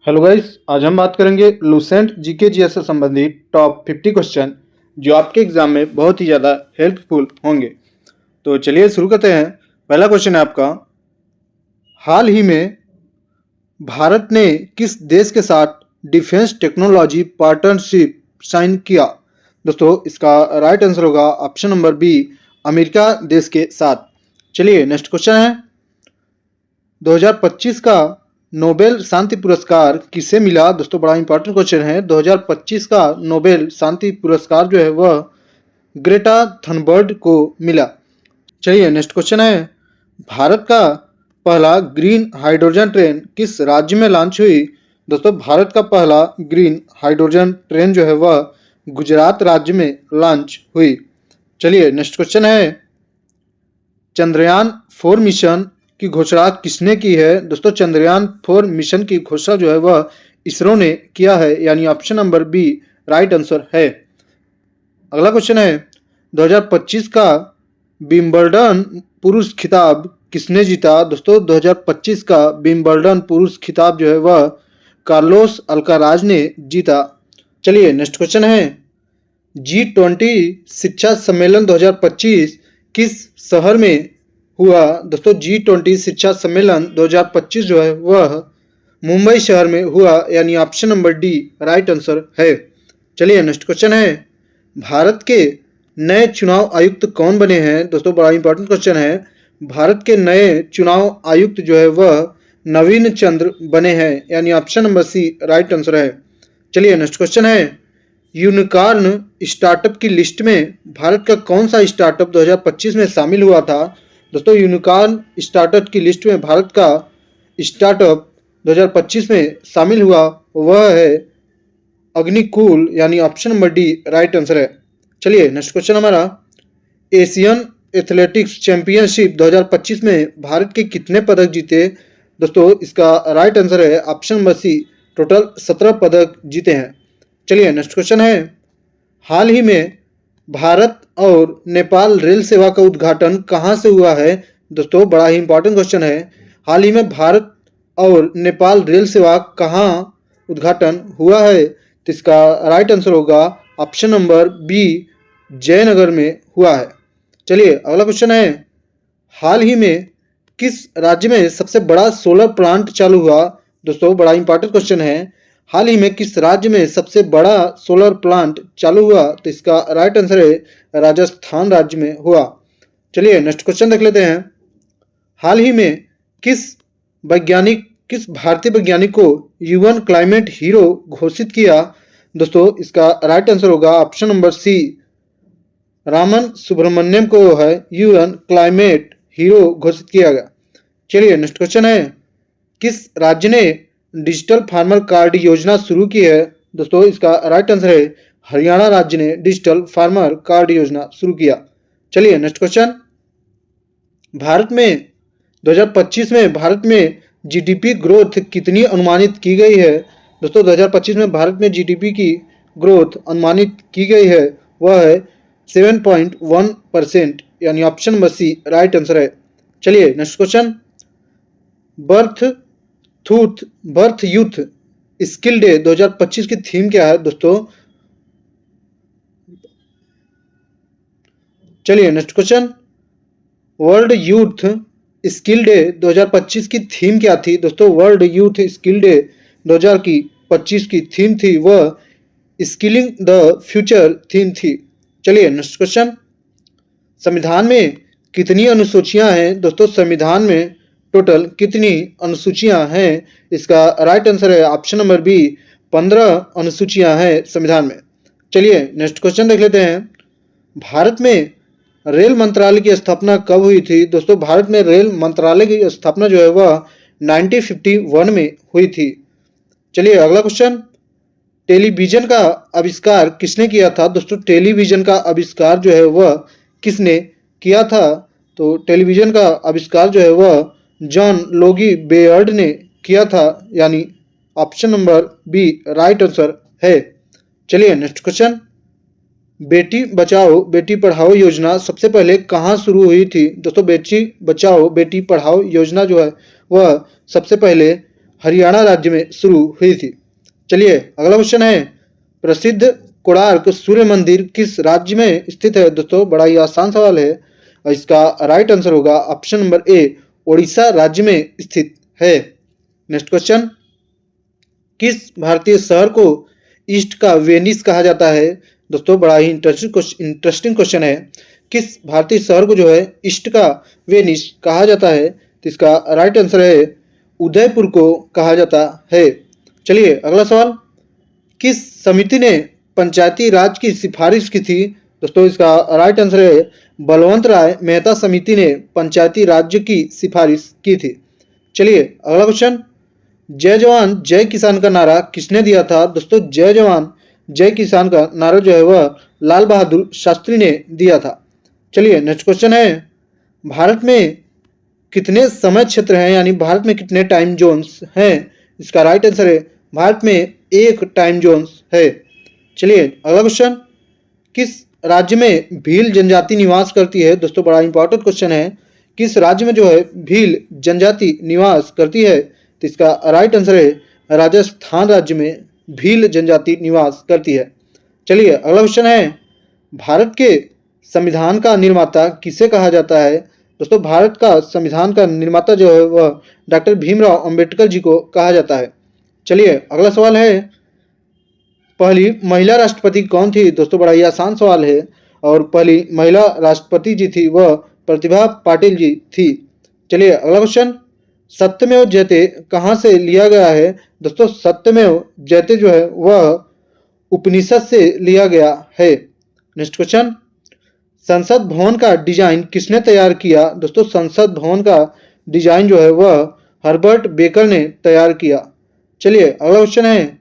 Hello guys, आज हम बात करेंगे लूसेंट जीके जीएस से संबंधित टॉप 50 क्वेश्चन जो आपके एग्जाम में बहुत ही ज़्यादा हेल्पफुल होंगे। तो चलिए शुरू करते हैं। पहला क्वेश्चन है आपका, हाल ही में भारत ने किस देश के साथ डिफेंस टेक्नोलॉजी पार्टनरशिप साइन किया? दोस्तों, इसका राइट आंसर होगा ऑप्शन नंबर बी, अमेरिका देश के साथ। चलिए नेक्स्ट क्वेश्चन है, 2025 का नोबेल शांति पुरस्कार किसे मिला? दोस्तों, बड़ा इंपॉर्टेंट क्वेश्चन है। 2025 का नोबेल शांति पुरस्कार जो है वह ग्रेटा थनबर्ग को मिला। चलिए नेक्स्ट क्वेश्चन है, भारत का पहला ग्रीन हाइड्रोजन ट्रेन किस राज्य में लॉन्च हुई? दोस्तों, भारत का पहला ग्रीन हाइड्रोजन ट्रेन जो है वह गुजरात राज्य में लॉन्च हुई। चलिए नेक्स्ट क्वेश्चन है, चंद्रयान 4 मिशन की घोषणा किसने की है? दोस्तों, चंद्रयान 4 मिशन की घोषणा जो है वह इसरो ने किया है, यानी option number B right answer है। अगला क्वेश्चन है, 2025 का विंबलडन पुरुष खिताब किसने जीता? दोस्तों, 2025 का विंबलडन पुरुष खिताब जो है वह कार्लोस अल्काराज ने जीता। चलिए नेक्स्ट क्वेश्चन है, G20 शिक्षा सम्मेलन 2025 किस शहर में हुआ? दोस्तों, G20 शिक्षा सम्मेलन 2025 जो है वह मुंबई शहर में हुआ, यानी option number D right answer है। चलिए नेक्स्ट क्वेश्चन है, भारत के नए चुनाव आयुक्त कौन बने हैं? दोस्तों, बड़ा इंपॉर्टेंट क्वेश्चन है। भारत के नए चुनाव आयुक्त जो है वह नवीन चंद्र बने हैं, यानी option number C right answer है। चलिए नेक्स्ट क्वेश्चन है, यूनिकॉर्न स्टार्टअप की लिस्ट में भारत का कौन सा स्टार्टअप 2025 में शामिल हुआ था? दोस्तों, यूनिकॉर्न स्टार्टअप की लिस्ट में भारत का स्टार्टअप 2025 में शामिल हुआ वह है अग्निकूल, यानी option number D right answer है। चलिए नेक्स्ट क्वेश्चन हमारा, एशियन एथलेटिक्स चैंपियनशिप 2025 में भारत के कितने पदक जीते? दोस्तों, इसका राइट आंसर है ऑप्शन नंबर सी, टोटल 17 पदक जीते हैं। चलिए नेक्स्ट क्वेश्चन है, हाल ही में भारत और नेपाल रेल सेवा का उद्घाटन कहाँ से हुआ है? दोस्तों, बड़ा ही इंपॉर्टेंट क्वेश्चन है। हाल ही में भारत और नेपाल रेल सेवा कहाँ उद्घाटन हुआ है? तो इसका राइट आंसर होगा ऑप्शन नंबर बी, जयनगर में हुआ है। चलिए अगला क्वेश्चन है, हाल ही में किस राज्य में सबसे बड़ा सोलर प्लांट चालू हुआ? दोस्तों, बड़ा इंपॉर्टेंट क्वेश्चन है। हाल ही में किस राज्य में सबसे बड़ा सोलर प्लांट चालू हुआ? तो इसका राइट आंसर है राजस्थान राज्य में हुआ। चलिए नेक्स्ट क्वेश्चन देख लेते हैं, हाल ही में किस भारतीय वैज्ञानिक को यूएन क्लाइमेट हीरो घोषित किया? दोस्तों, इसका राइट आंसर होगा option number C, Raman Subramaniam को है यूएन क्लाइमेट हीरो घोषित किया गया। चलिए नेक्स्ट क्वेश्चन है, किस राज्य ने डिजिटल फार्मर कार्ड योजना शुरू की है? दोस्तों, इसका राइट आंसर है हरियाणा राज्य ने डिजिटल फार्मर कार्ड योजना शुरू किया। चलिए नेक्स्ट क्वेश्चन, भारत में 2025 में भारत में जीडीपी ग्रोथ कितनी अनुमानित की गई है? दोस्तों, 2025 में भारत में जीडीपी की ग्रोथ अनुमानित की गई है वह है 7.1%, यानी option number C right answer है। चलिए next question, birth youth skill day 2025 की थीम क्या है? दोस्तों, चलिए next question, world youth skill day 2025 की थीम क्या थी? दोस्तों, वर्ल्ड यूथ स्किल डे 2025 की थीम थी वह स्किलिंग द फ्यूचर थीम थी। चलिए नेक्स्ट क्वेश्चन, संविधान में कितनी अनुसूचियां हैं? दोस्तों, संविधान में टोटल कितनी अनुसूचियां हैं? इसका राइट आंसर है ऑप्शन नंबर बी, 15 अनुसूचियां हैं संविधान में। चलिए नेक्स्ट क्वेश्चन देख लेते हैं, भारत में रेल मंत्रालय की स्थापना कब हुई थी? दोस्तों, भारत में रेल मंत्रालय की स्थापना जो है वह 1951 में हुई थी। चलिए अगला क्वेश्चन, टेलीविजन का आविष्कार किसने किया था? दोस्तों, टेलीविजन का आविष्कार जो है वह किसने किया था? तो टेलीविजन का आविष्कार जो है वह जॉन लोगी बेयर्ड ने किया था, यानी option number B right answer है। चलिए नेक्स्ट क्वेश्चन, बेटी बचाओ बेटी पढ़ाओ योजना सबसे पहले कहाँ शुरू हुई थी? दोस्तों, बेटी बचाओ बेटी पढ़ाओ योजना जो है वह सबसे पहले हरियाणा राज्य में शुरू हुई थी। चलिए अगला क्वेश्चन है, प्रसिद्ध कोणार्क सूर्य मंदिर किस राज्य में स्थित है? दोस्तों बड़ा ही आसान सवाल है और इसका राइट आंसर होगा ऑप्शन नंबर ए, ओडिशा राज्य में स्थित है। नेक्स्ट क्वेश्चन, किस भारतीय शहर को ईस्ट का वेनिस कहा जाता है? दोस्तों बड़ा ही इंटरेस्टिंग क्वेश्चन है, किस भारतीय शहर को जो है ईस्ट का वेनिस कहा जाता है? तो इसका राइट आंसर है उदयपुर को कहा जाता है। चलिए अगला सवाल, किस समिति ने पंचायती राज की सिफारिश की थी? दोस्तों इसका राइट आंसर है बलवंत राय मेहता समिति ने पंचायती राज्य की सिफारिश की थी। चलिए अगला क्वेश्चन, जय जवान जय किसान का नारा किसने दिया था? दोस्तों जय जवान जय किसान का नारा जो है वह लाल बहादुर शास्त्री ने दिया था। चलिए नेक्स्ट क्वेश्चन है, भारत में कितने समय क्षेत्र हैं, यानी भारत में कितने टाइम जोन्स हैं? इसका राइट आंसर है भारत में एक टाइम जोन्स है। चलिए अगला क्वेश्चन, किस राज्य में भील जनजाति निवास करती है? दोस्तों बड़ा इंपॉर्टेंट क्वेश्चन है, किस राज्य में जो है भील जनजाति निवास करती है? तो इसका राइट आंसर है राजस्थान राज्य में भील जनजाति निवास करती है। चलिए अगला क्वेश्चन है, भारत के संविधान का निर्माता किसे कहा जाता है? दोस्तों भारत का संविधान का निर्माता जो है वह डॉक्टर भीमराव अंबेडकर जी को कहा जाता है। चलिए अगला सवाल है, पहली महिला राष्ट्रपति कौन थी? दोस्तों बड़ा ही आसान सवाल है और पहली महिला राष्ट्रपति जी थी वह प्रतिभा पाटिल जी थी। चलिए अगला क्वेश्चन, सत्यमेव जयते कहाँ से लिया गया है? दोस्तों सत्यमेव जयते जो है वह उपनिषद से लिया गया है। नेक्स्ट क्वेश्चन, संसद भवन का डिजाइन किसने तैयार किया? दोस्तों संसद भवन का डिजाइन जो है वह हर्बर्ट बेकर ने तैयार किया। चलिए अगला क्वेश्चन है,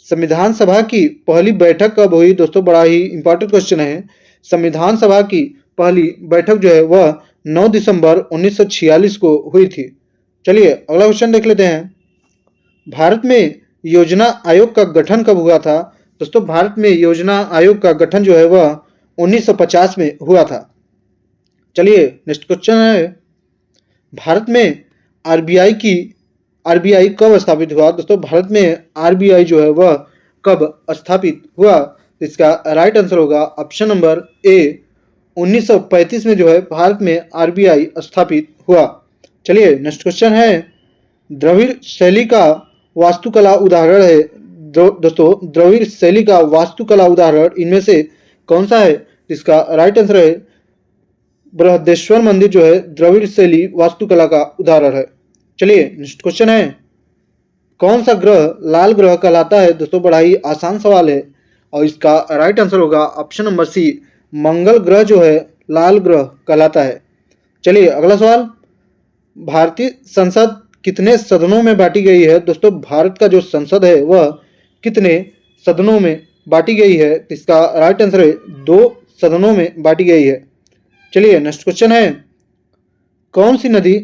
संविधान सभा की पहली बैठक कब हुई? दोस्तों बड़ा ही इंपॉर्टेंट क्वेश्चन है, संविधान सभा की पहली बैठक जो है वह 9 दिसंबर 1946 को हुई थी। चलिए अगला क्वेश्चन देख लेते हैं, भारत में योजना आयोग का गठन कब हुआ था? दोस्तों भारत में योजना आयोग का गठन जो है वह 1950 में हुआ था। चलिए नेक्स्ट क्वेश्चन है, भारत में आरबीआई कब स्थापित हुआ? दोस्तों भारत में आरबीआई जो है वह कब स्थापित हुआ? इसका राइट आंसर होगा ऑप्शन नंबर ए, 1935 में जो है भारत में आरबीआई स्थापित हुआ। चलिए नेक्स्ट क्वेश्चन है, द्रविड़ शैली का वास्तुकला उदाहरण है? दोस्तों द्रविड़ शैली का वास्तुकला उदाहरण इनमें से कौन सा है? इसका राइट आंसर है बृहदेश्वर मंदिर जो है द्रविड़ शैली वास्तुकला का उदाहरण है। चलिए नेक्स्ट क्वेश्चन है, कौन सा ग्रह लाल ग्रह कहलाता है? दोस्तों बड़ा ही आसान सवाल है और इसका राइट आंसर होगा ऑप्शन नंबर सी, मंगल ग्रह जो है लाल ग्रह कहलाता है। चलिए अगला सवाल, भारतीय संसद कितने सदनों में बांटी गई है? दोस्तों भारत का जो संसद है वह कितने सदनों में बांटी गई है? इसका राइट आंसर है 2 सदनों में बांटी गई है। चलिए नेक्स्ट क्वेश्चन है, कौन सी नदी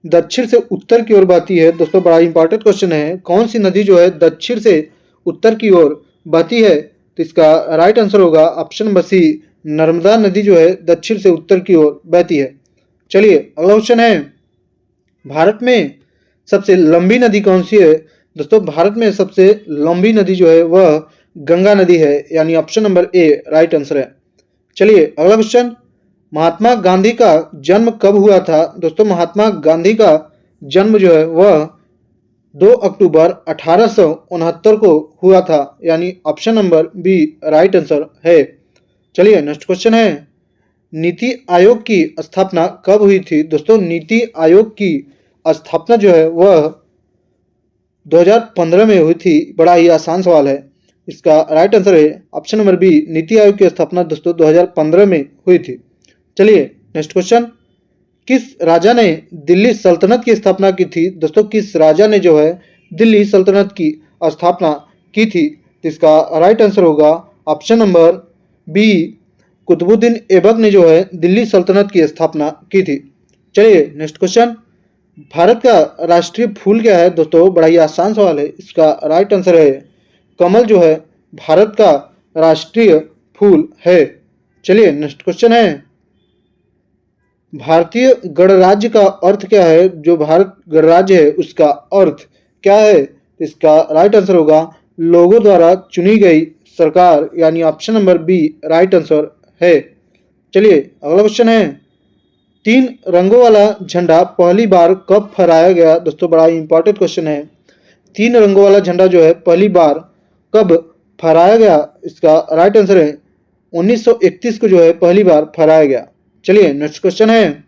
दक्षिण से उत्तर की ओर बहती है? दोस्तों बड़ा इंपॉर्टेंट क्वेश्चन है, कौन सी नदी जो है दक्षिण से उत्तर की ओर बहती है? तो इसका राइट आंसर होगा ऑप्शन नंबर सी, नर्मदा नदी जो है दक्षिण से उत्तर की ओर बहती है। चलिए अगला क्वेश्चन है, भारत में सबसे लंबी नदी कौन सी है? दोस्तों भारत में सबसे लंबी नदी जो है वह गंगा नदी है, यानी option number A right answer है। चलिए अगला क्वेश्चन, महात्मा गांधी का जन्म कब हुआ था? दोस्तों महात्मा गांधी का जन्म जो है वह 2 अक्टूबर 1869 को हुआ था, यानी option number B right answer है। चलिए नेक्स्ट क्वेश्चन है, नीति आयोग की स्थापना कब हुई थी? दोस्तों नीति आयोग की स्थापना जो है वह 2015 में हुई थी। बड़ा ही आसान सवाल है, इसका राइट आंसर है option number B, NITI Aayog की स्थापना दोस्तों 2015 में हुई थी। चलिए नेक्स्ट क्वेश्चन, किस राजा ने दिल्ली सल्तनत की स्थापना की थी? दोस्तों किस राजा ने जो है दिल्ली सल्तनत की स्थापना की थी? इसका राइट आंसर होगा option number B, Qutubuddin Aibak ने जो है दिल्ली सल्तनत की स्थापना की थी। चलिए नेक्स्ट क्वेश्चन, भारत का राष्ट्रीय फूल क्या है? दोस्तों बड़ा ही आसान सवाल है, इसका राइट आंसर है कमल जो है भारत का राष्ट्रीय फूल है। चलिए नेक्स्ट क्वेश्चन है, भारतीय गणराज्य का अर्थ क्या है? जो भारत गणराज्य है उसका अर्थ क्या है? तो इसका राइट आंसर होगा लोगों द्वारा चुनी गई सरकार, यानी option number B right answer है। चलिए अगला क्वेश्चन है, 3 रंगों वाला झंडा पहली बार कब फहराया गया? दोस्तों बड़ा इंपॉर्टेंट क्वेश्चन है। 3 रंगों वाला झंडा जो है पहली बार कब फहराया गया? इसका राइट आंसर है 1931 को जो है पहली बार फहराया गया। चलिए नेक्स्ट क्वेश्चन है,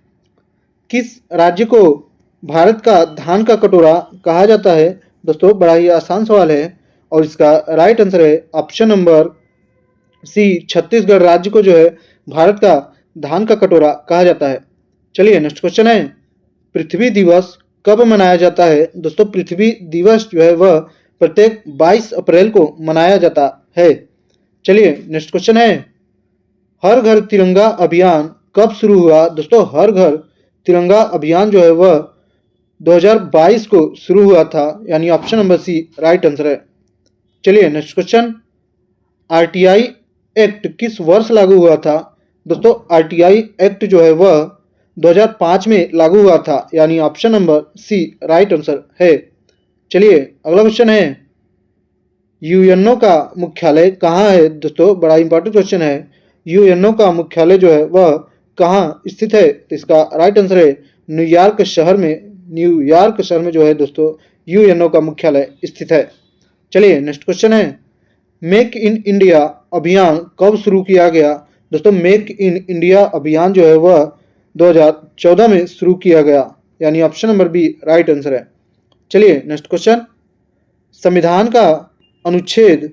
किस राज्य को भारत का धान का कटोरा कहा जाता है? दोस्तों बड़ा ही आसान सवाल है और इसका राइट आंसर है ऑप्शन नंबर सी छत्तीसगढ़ राज्य को जो है भारत का धान का कटोरा कहा जाता है। चलिए नेक्स्ट क्वेश्चन है, पृथ्वी दिवस कब मनाया जाता है? दोस्तों पृथ्वी दिवस जो है वह प्रत्येक 22 अप्रैल को मनाया जाता है। चलिए नेक्स्ट क्वेश्चन है, हर घर तिरंगा अभियान कब शुरू हुआ? दोस्तों हर घर तिरंगा अभियान जो है वह 2022 को शुरू हुआ था, यानी option number C right answer है। चलिए नेक्स्ट क्वेश्चन, आरटीआई एक्ट किस वर्ष लागू हुआ था? दोस्तों आरटीआई एक्ट जो है वह 2005 में लागू हुआ था, यानी option number C right answer है। चलिए अगला क्वेश्चन है, यूएनओ का मुख्यालय कहाँ है? दोस्तों बड़ा इंपॉर्टेंट क्वेश्चन है, यूएनओ का मुख्यालय जो है वह कहाँ स्थित है? तो इसका राइट आंसर है न्यूयॉर्क शहर में। न्यूयॉर्क शहर में जो है दोस्तों यूएनओ का मुख्यालय स्थित है। चलिए नेक्स्ट क्वेश्चन है, मेक इन इंडिया अभियान कब शुरू किया गया? दोस्तों मेक इन इंडिया अभियान जो है वह 2014 में शुरू किया गया, यानी option number B right answer है। चलिए नेक्स्ट क्वेश्चन, संविधान का अनुच्छेद,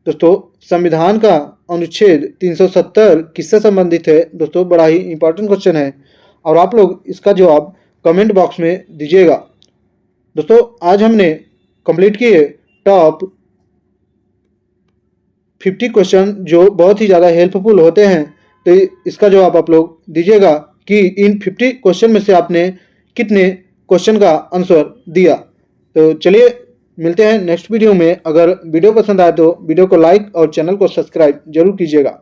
दोस्तों संविधान का अनुच्छेद 370 किससे संबंधित है? दोस्तों बड़ा ही इंपॉर्टेंट क्वेश्चन है और आप लोग इसका जवाब कमेंट बॉक्स में दीजिएगा। दोस्तों आज हमने कंप्लीट किए टॉप 50 क्वेश्चन जो बहुत ही ज़्यादा हेल्पफुल होते हैं, तो इसका जवाब आप लोग दीजिएगा कि इन 50 क्वेश्चन में से आपने कितने क्वेश्चन का आंसर दिया। तो चलिए मिलते हैं नेक्स्ट वीडियो में। अगर वीडियो पसंद आए तो वीडियो को लाइक और चैनल को सब्सक्राइब जरूर कीजिएगा।